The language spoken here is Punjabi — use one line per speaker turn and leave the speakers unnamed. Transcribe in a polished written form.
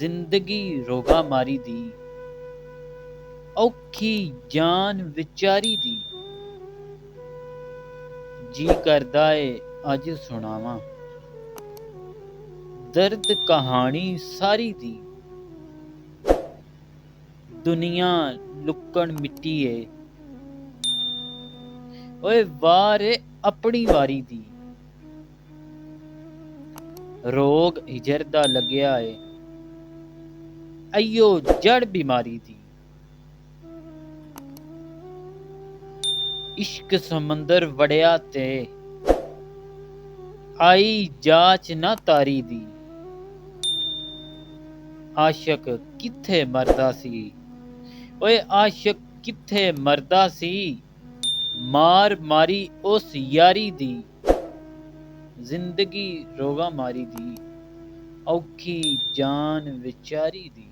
ਜ਼ਿੰਦਗੀ ਰੋਗਾ ਮਾਰੀ ਦੀ, ਔਖੀ ਜਾਨ ਵਿਚਾਰੀ ਦੀ। ਜੀ ਕਰਦਾ ਏ ਅੱਜ ਸੁਣਾਵਾਂ ਦਰਦ ਕਹਾਣੀ ਸਾਰੀ ਦੀ। ਦੁਨੀਆ ਲੁਕਣ ਮਿੱਟੀ ਏ, ਓਏ ਵਾਰ ਏ ਆਪਣੀ ਵਾਰੀ ਦੀ। ਰੋਗ ਹਿਜਰ ਦਾ ਲੱਗਿਆ ਏ, ਅਈਓ ਜੜ ਬਿਮਾਰੀ ਦੀ। ਇਸ਼ਕ ਸਮੁੰਦਰ ਵੜਿਆ ਤੇ ਆਈ ਜਾਚ ਨਾ ਤਾਰੀ ਦੀ। ਆਸ਼ਕ ਕਿੱਥੇ ਮਰਦਾ ਸੀ, ਓਏ ਆਸ਼ਕ ਕਿੱਥੇ ਮਰਦਾ ਸੀ। ਮਾਰ ਮਾਰੀ ਉਸ ਯਾਰੀ ਦੀ, ਜ਼ਿੰਦਗੀ ਰੋਗਾ ਮਾਰੀ ਦੀ, ਔਖੀ ਜਾਨ ਵਿਚਾਰੀ ਦੀ।